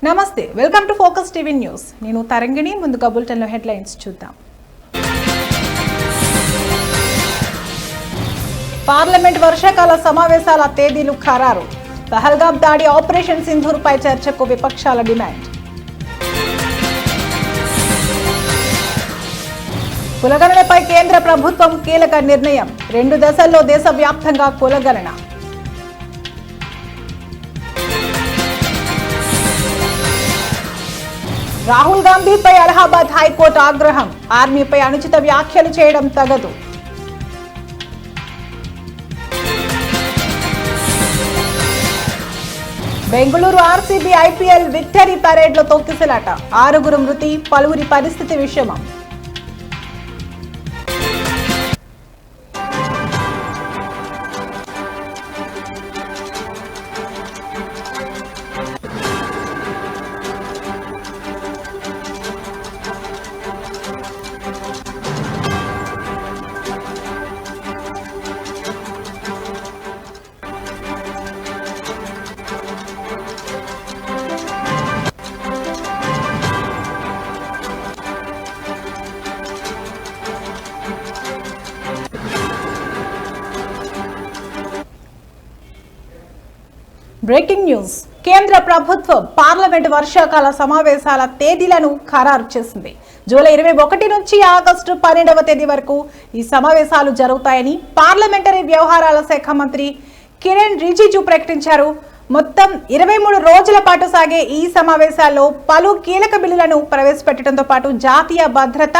నమస్తే, welcome to focus TV news. నేను తరంగిణి. ముందుగా బులెటిన్లో హెడ్లైన్స్ చూద్దాం. పార్లమెంట్ వర్షాకాల సమావేశాల తేదీలు ఖరారు. పహల్గామ్ దాడి, ఆపరేషన్ సింధూర్ పై చర్చకు విపక్షాల డిమాండ్. కులగణనపై కేంద్ర ప్రభుత్వం కీలక నిర్ణయం. 2 దశల్లో దేశవ్యాప్తంగా కులగణన. రాహుల్ గాంధీపై అలహాబాద్ హైకోర్టు ఆగ్రహం. ఆర్మీపై అనుచిత వ్యాఖ్యలు చేయడం తగదు. బెంగళూరు ఆర్సీబీ ఐపీఎల్ విక్టరీ పరేడ్లో తొక్కిసలాట. 6 మృతి, పలువురి పరిస్థితి విషమం. Breaking news. కేంద్ర ప్రభుత్వం పార్లమెంట్ వర్షాకాల సమావేశాల తేదీలను ఖరారు చేసింది. జూలై 21 నుంచి ఆగస్టు 12వ తేదీ వరకు ఈ సమావేశాలు జరుగుతాయని పార్లమెంటరీ వ్యవహారాల శాఖ మంత్రి కిరణ్ రిజిజు ప్రకటించారు. మొత్తం 23 రోజుల పాటు సాగే ఈ సమావేశాల్లో పలు కీలక బిల్లులను ప్రవేశపెట్టడంతో పాటు జాతీయ భద్రత,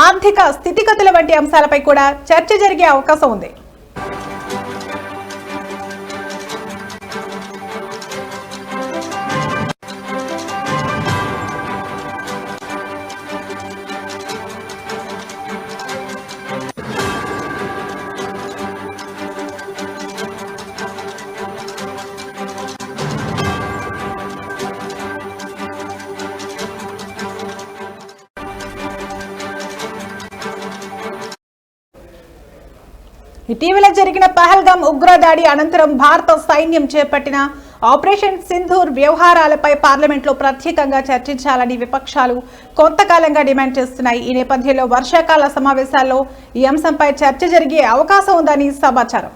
ఆర్థిక స్థితిగతుల వంటి అంశాలపై కూడా చర్చ జరిగే అవకాశం ఉంది. ఇటీవల జరిగిన పహల్గామ్ ఉగ్రదాడి అనంతరం భారత సైన్యం చేపట్టిన ఆపరేషన్ సింధూర్ వ్యవహారాలపై పార్లమెంట్లో ప్రత్యేకంగా చర్చించాలని విపక్షాలు కొంతకాలంగా డిమాండ్ చేస్తున్నాయి. ఈ నేపథ్యంలో వర్షాకాల సమావేశాల్లో ఈ అంశంపై చర్చ జరిగే అవకాశం ఉందని సమాచారం.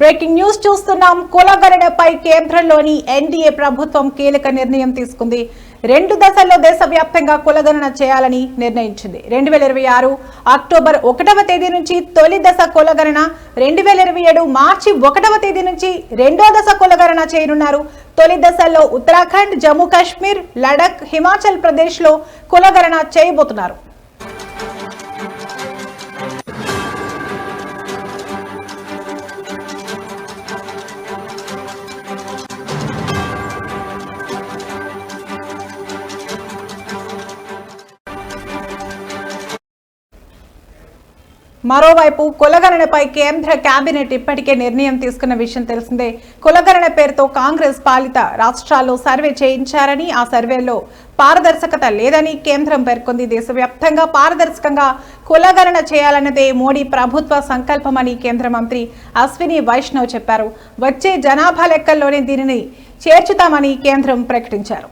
బ్రేకింగ్ న్యూస్ చూస్తున్నాం. కులగణనపై కేంద్రంలోని ఎన్డీఏ ప్రభుత్వం కీలక నిర్ణయం తీసుకుంది. 2 దశల్లో దేశవ్యాప్తంగా కులగణన చేయాలని నిర్ణయించింది. 2026 అక్టోబర్ 1వ తేదీ నుంచి తొలి దశ కులగణన, 2027 మార్చి 1వ తేదీ నుంచి 2వ దశ కులగణన చేయనున్నారు. తొలి దశల్లో ఉత్తరాఖండ్, జమ్మూ కాశ్మీర్, లడఖ్, హిమాచల్ ప్రదేశ్ లో కులగణన చేయబోతున్నారు. మరోవైపు కులగణనపై కేంద్ర కేబినెట్ ఇప్పటికే నిర్ణయం తీసుకున్న విషయం తెలిసిందే. కులగణన పేరుతో కాంగ్రెస్ పాలిత రాష్ట్రాల్లో సర్వే చేయించారని, ఆ సర్వేలో పారదర్శకత లేదని కేంద్రం పేర్కొంది. దేశవ్యాప్తంగా పారదర్శకంగా కులగణన చేయాలన్నదే మోడీ ప్రభుత్వ సంకల్పమని కేంద్ర మంత్రి అశ్విని వైష్ణవ్ చెప్పారు. వచ్చే జనాభా లెక్కల్లోనే దీనిని చేర్చుతామని కేంద్రం ప్రకటించారు.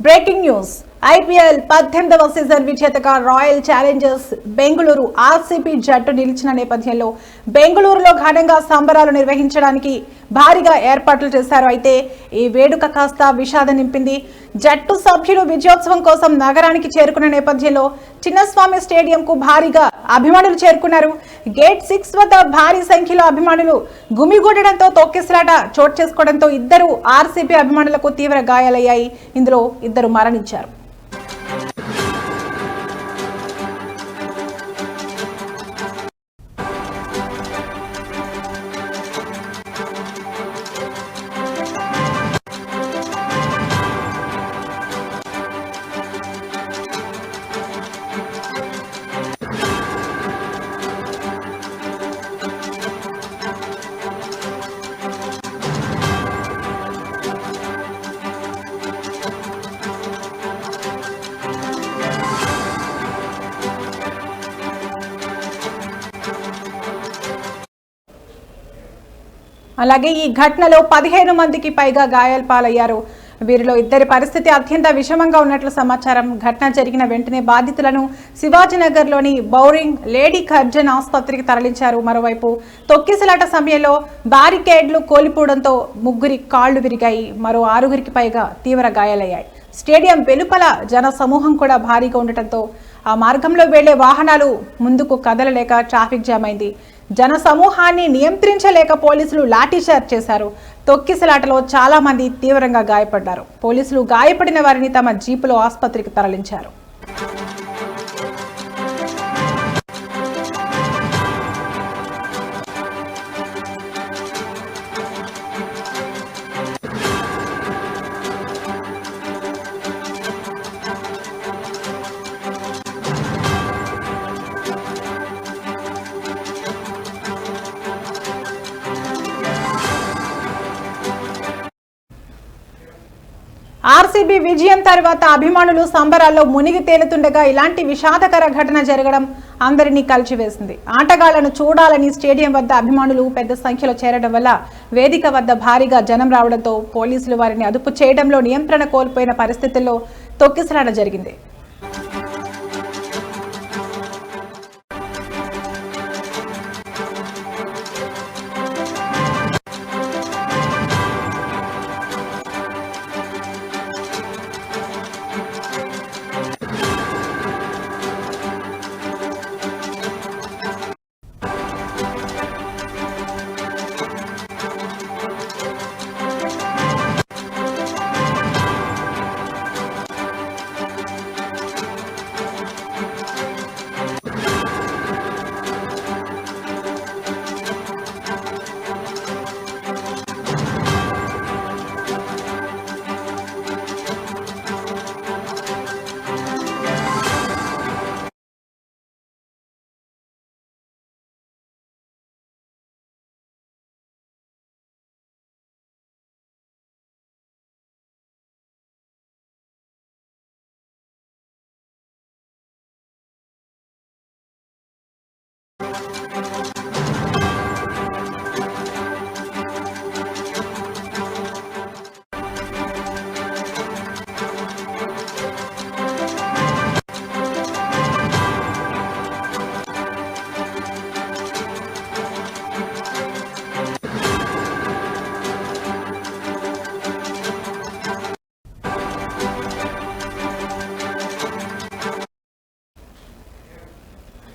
Breaking news. ఐపీఎల్ 18వ సీజన్ విజేతగా రాయల్ ఛాలెంజర్స్ బెంగళూరు ఆర్సీబీ జట్టు నిలిచిన నేపథ్యంలో బెంగళూరులో ఘనంగా సంబరాలు నిర్వహించడానికి భారీగా ఏర్పాట్లు చేశారు. అయితే ఈ వేడుక కాస్త విషాదం నింపింది. జట్టు సభ్యులు విజయోత్సవం కోసం నగరానికి చేరుకున్న నేపథ్యంలో చిన్నస్వామి స్టేడియంకు భారీగా అభిమానులు చేరుకున్నారు. గేట్ 6 వద్ద భారీ సంఖ్యలో అభిమానులు గుమిగూడడంతో తొక్కిసలాట చోటు చేసుకోవడంతో ఇద్దరు ఆర్సీబీ అభిమానులకు తీవ్ర గాయాలయ్యాయి. ఇందులో ఇద్దరు మరణించారు. అలాగే ఈ ఘటనలో 15 మందికి పైగా గాయాల పాలయ్యారు. వీరిలో ఇద్దరి పరిస్థితి అత్యంత విషమంగా ఉన్నట్లు సమాచారం. ఘటన జరిగిన వెంటనే బాధితులను శివాజీనగర్లోని బౌరింగ్ లేడీ కర్జన్ ఆసుపత్రికి తరలించారు. మరోవైపు తొక్కిసలాట సమయంలో బారికేడ్లు కోల్పోవడంతో ముగ్గురి కాళ్లు విరిగాయి. మరో 6గురికి పైగా తీవ్ర గాయాలయ్యాయి. స్టేడియం వెలుపల జన సమూహం కూడా భారీగా ఉండటంతో ఆ మార్గంలో వెళ్లే వాహనాలు ముందుకు కదలలేక ట్రాఫిక్ జామ్ అయింది. జన సమూహాన్ని నియంత్రించలేక పోలీసులు లాఠీచార్జ్ చేశారు. తొక్కిసలాటలో చాలా మంది తీవ్రంగా గాయపడ్డారు. పోలీసులు గాయపడిన వారిని తమ జీపులో ఆసుపత్రికి తరలించారు. ఆర్సీబీ విజయం తర్వాత అభిమానులు సంబరాల్లో మునిగి తేలుతుండగా ఇలాంటి విషాదకర ఘటన జరగడం అందరినీ కలిచివేసింది. ఆటగాళ్లను చూడాలని స్టేడియం వద్ద అభిమానులు పెద్ద సంఖ్యలో చేరడం వల్ల వేదిక వద్ద భారీగా జనం రావడంతో పోలీసులు వారిని అదుపు చేయడంలో నియంత్రణ కోల్పోయిన పరిస్థితుల్లో తొక్కిసలాట జరిగింది.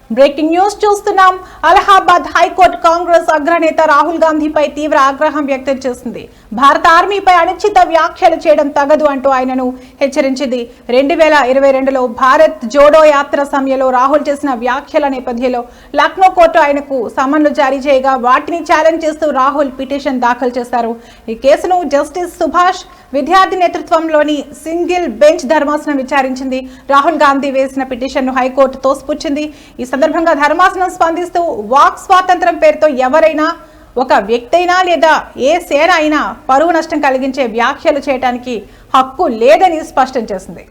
బ్రేకింగ్ న్యూస్ చూస్తున్నాం. అలహాబాద్ హైకోర్టు కాంగ్రెస్ అగ్రనేత రాహుల్ గాంధీపై తీవ్ర ఆగ్రహం వ్యక్తం చేసింది. భారత ఆర్మీపై అనుచిత వ్యాఖ్యలు చేయడం తగదు అంటూ ఆయనను హెచ్చరించింది. 2022లో భారత్ జోడో యాత్ర సమయంలో రాహుల్ చేసిన వ్యాఖ్యల నేపథ్యంలో లక్నో కోర్టు ఆయనకు సమన్లు జారీ చేయగా వాటిని ఛాలెంజ్ చేస్తూ రాహుల్ పిటిషన్ దాఖలు చేశారు. ఈ కేసును జస్టిస్ సుభాష్ విద్యార్థి నేతృత్వంలోని సింగిల్ బెంచ్ ధర్మాసనం విచారించింది. రాహుల్ గాంధీ వేసిన పిటిషన్ను హైకోర్టు తోసిపుచ్చింది. ఈ సందర్భంగా ధర్మాసనం స్పందిస్తూ వాక్ స్వాతంత్రం పేరుతో ఎవరైనా ఒక వ్యక్తి అయినా లేదా ఏ సేన అయినా పరువు నష్టం కలిగించే వ్యాఖ్యలు చేయడానికి హక్కు లేదని స్పష్టం చేసింది.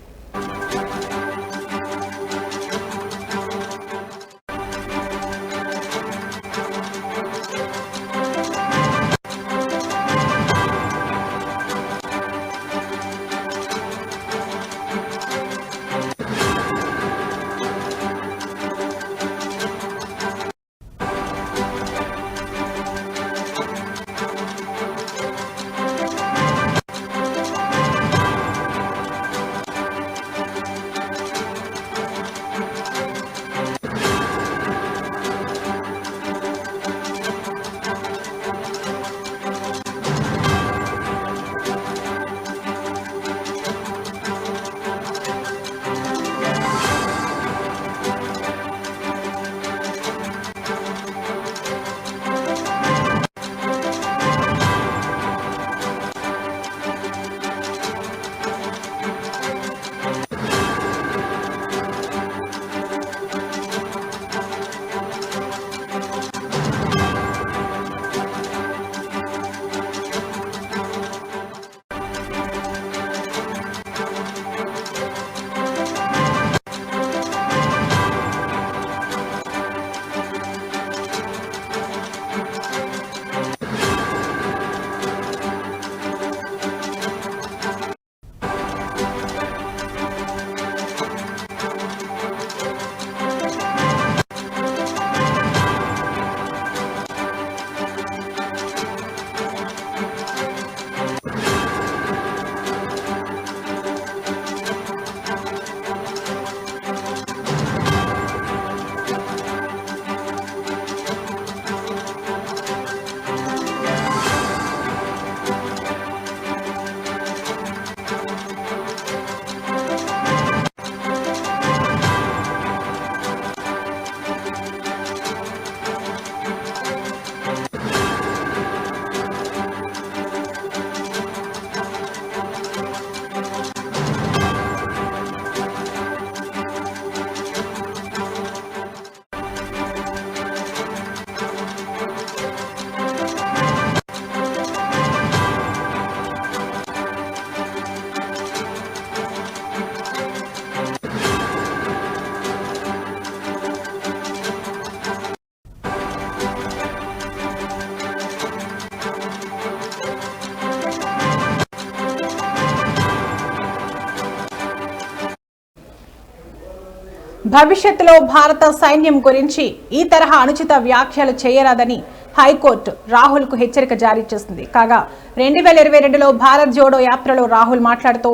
భవిష్యత్తులో భారత సైన్యం గురించి ఈ తరహా అనుచిత వ్యాఖ్యలు చేయరాదని హైకోర్టు రాహుల్ కు హెచ్చరిక జారీ చేసింది. కాగా 2022లో భారత్ జోడో యాత్రలో రాహుల్ మాట్లాడుతూ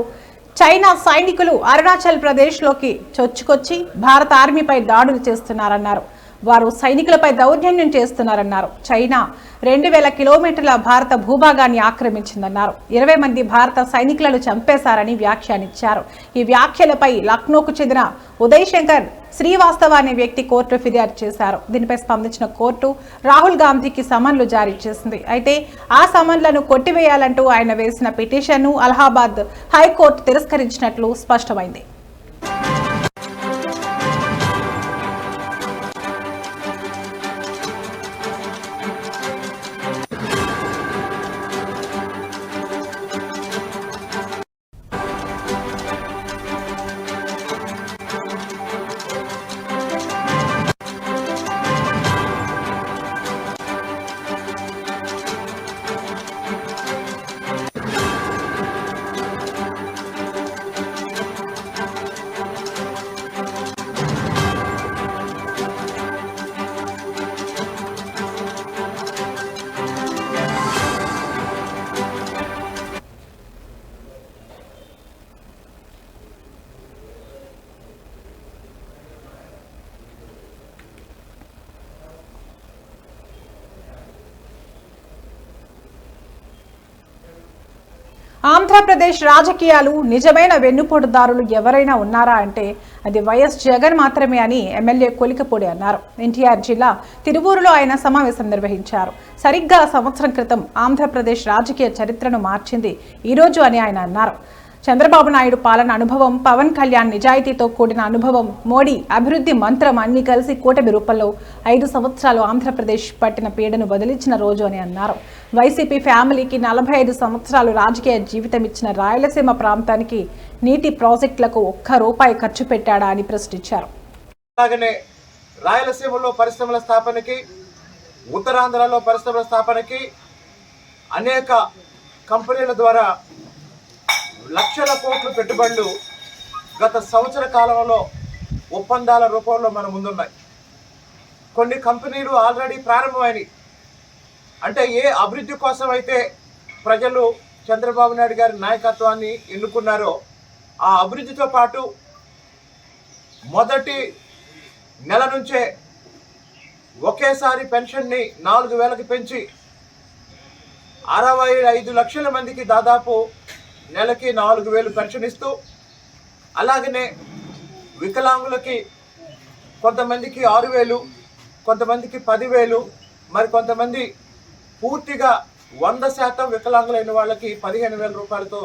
చైనా సైనికులు అరుణాచల్ ప్రదేశ్ లోకి చొచ్చుకొచ్చి భారత ఆర్మీపై దాడులు చేస్తున్నారన్నారు. వారు సైనికులపై దౌర్జన్యం చేస్తున్నారన్నారు. చైనా 2000 కిలోమీటర్ల భారత భూభాగాన్ని ఆక్రమించిందన్నారు. 20 మంది భారత సైనికులను చంపేశారని వ్యాఖ్యానించారు. ఈ వ్యాఖ్యలపై లక్నోకు చెందిన ఉదయ్ శంకర్ శ్రీవాస్తవ అనే వ్యక్తి కోర్టు ఫిర్యాదు చేశారు. దీనిపై స్పందించిన కోర్టు రాహుల్ గాంధీకి సమన్లు జారీ చేసింది. అయితే ఆ సమన్లను కొట్టివేయాలంటూ ఆయన వేసిన పిటిషన్ను అలహాబాద్ హైకోర్టు తిరస్కరించినట్లు స్పష్టమైంది. ఆంధ్రప్రదేశ్ రాజకీయాలు నిజమైన వెన్నుపోటుదారులు ఎవరైనా ఉన్నారా అంటే అది వైఎస్ జగన్ మాత్రమే అని ఎమ్మెల్యే కొలికపూడి అన్నారు. ఎన్టీఆర్ జిల్లా తిరువూరులో ఆయన సమావేశం నిర్వహించారు. సరిగ్గా సంవత్సరం క్రితం ఆంధ్రప్రదేశ్ రాజకీయ చరిత్రను మార్చింది ఈ రోజు అని ఆయన అన్నారు. చంద్రబాబు నాయుడు పాలన అనుభవం, పవన్ కళ్యాణ్ నిజాయితీతో కూడిన అనుభవం, మోడీ అభివృద్ధి మంత్రం అన్ని కలిసి కూటమి రూపంలో 5 సంవత్సరాలు ఆంధ్రప్రదేశ్ పట్టిన పీడను వదిలించిన రోజు అని అన్నారు. వైసీపీ ఫ్యామిలీకి 45 సంవత్సరాలు రాజకీయ జీవితం ఇచ్చిన రాయలసీమ ప్రాంతానికి నీటి ప్రాజెక్టులకు ₹1 ఖర్చు పెట్టాడా అని ప్రశ్నించారు. అలాగనే రాయలసీమలో పరిశ్రమల స్థాపనకి, ఉత్తరాంధ్రలో పరిశ్రమల స్థాపనకి అనేక కంపెనీల ద్వారా లక్షల కోట్ల పెట్టుబడులు గత సంవత్సర కాలంలో ఒప్పందాల రూపంలో మన ముందున్నాయి. కొన్ని కంపెనీలు ఆల్రెడీ ప్రారంభమైనవి. అంటే ఏ అభివృద్ధి కోసం అయితే ప్రజలు చంద్రబాబు నాయుడు గారి నాయకత్వాన్ని ఎన్నుకున్నారో ఆ అభివృద్ధితో పాటు మొదటి నెల నుంచే ఒకేసారి పెన్షన్ని 4000కి పెంచి 65 లక్షల మందికి దాదాపు నెలకి 4000 పెన్షన్ ఇస్తూ, అలాగనే వికలాంగులకి కొంతమందికి 6000, కొంతమందికి 10,000, మరి కొంతమంది పూర్తిగా 100% వికలాంగులైన వాళ్ళకి 15,000 రూపాయలతో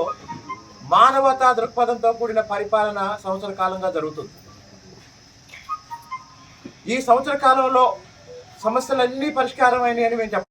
మానవతా దృక్పథంతో కూడిన పరిపాలన సంవత్సర కాలంగా జరుగుతుంది. ఈ సంవత్సర కాలంలో సమస్యలన్నీ పరిష్కారమైనవి అని మేము చెప్పాలి.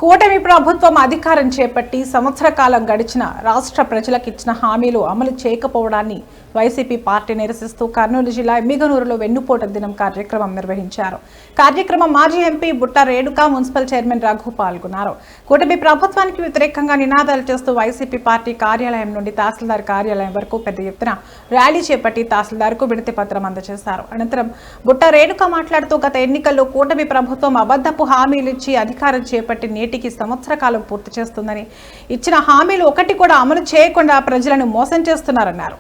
కూటమి ప్రభుత్వం అధికారం చేపట్టి సంవత్సర కాలం గడిచిన రాష్ట్ర ప్రజలకు ఇచ్చిన హామీలు అమలు చేయకపోవడాన్ని వైసీపీ పార్టీ నిరసిస్తూ కర్నూలు జిల్లా ఎమ్మిగనూరులో వెన్నుపోటు దినం కార్యక్రమం నిర్వహించారు. కార్యక్రమం మాజీ ఎంపీ బుట్ట రేణుక, మున్సిపల్ చైర్మన్ రఘు పాల్గొన్నారు. కూటమి ప్రభుత్వానికి వ్యతిరేకంగా నినాదాలు చేస్తూ వైసీపీ పార్టీ కార్యాలయం నుండి తహసీల్దార్ కార్యాలయం వరకు పెద్ద ఎత్తున ర్యాలీ చేపట్టి తహసీల్దార్కు వినతి పత్రం అందజేశారు. అనంతరం బుట్ట రేణుక మాట్లాడుతూ గత ఎన్నికల్లో కూటమి ప్రభుత్వం అబద్ధపు హామీలు ఇచ్చి అధికారం చేపట్టి నేటికి సంవత్సర కాలం పూర్తి చేస్తుందని, ఇచ్చిన హామీలు ఒకటి కూడా అమలు చేయకుండా ప్రజలను మోసం చేస్తున్నారన్నారు.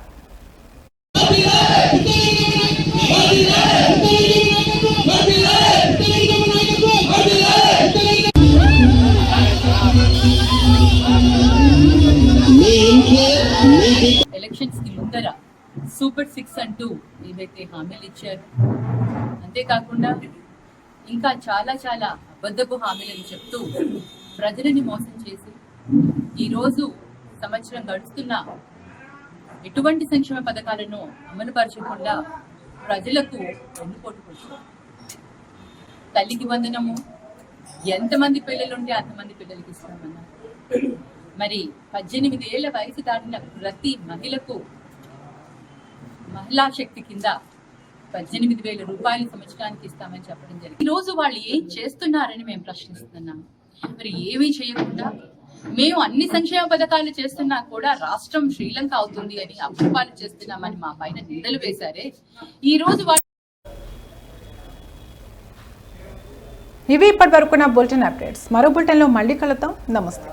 ఎలక్షన్స్ కి ముందర సూపర్ 6 అంటూ ఏదైతే హామీలు ఇచ్చారు, అంతేకాకుండా ఇంకా చాలా చాలా అబద్ధపు హామీలను చెప్తూ ప్రజలని మోసం చేసి ఈరోజు సంవత్సరం గడుస్తున్నా ఎటువంటి సంక్షేమ పథకాలను అమలుపరచకుండా ప్రజలకు వెన్నుపోటు పొడిచారు. తల్లికి వందనము, ఎంతమంది పిల్లలుంటే అంతమంది పిల్లలకి ఇస్తామన్నారు. మరి 18 ఏళ్ల వయసు దాటిన ప్రతి మహిళకు మహిళా శక్తి కింద 18,000 రూపాయలు సంవత్సరానికి ఇస్తామని చెప్పడం జరిగింది. ఈ రోజు వాళ్ళు ఏం చేస్తున్నారని మేము ప్రశ్నిస్తున్నాము. మరి ఏమీ చేయకుండా మేము అన్ని సంక్షేమ పథకాలు చేస్తున్నా కూడా రాష్ట్రం శ్రీలంక అవుతుంది అని అప్రపాలు చేస్తున్నామని మా పైన నిందలు వేశారే. ఈ రోజు ఇవి ఇప్పటి వరకు నా బులెటిన్ అప్డేట్స్. మరో బులెటిన్లో మళ్ళీ కలుద్దాం. నమస్తే.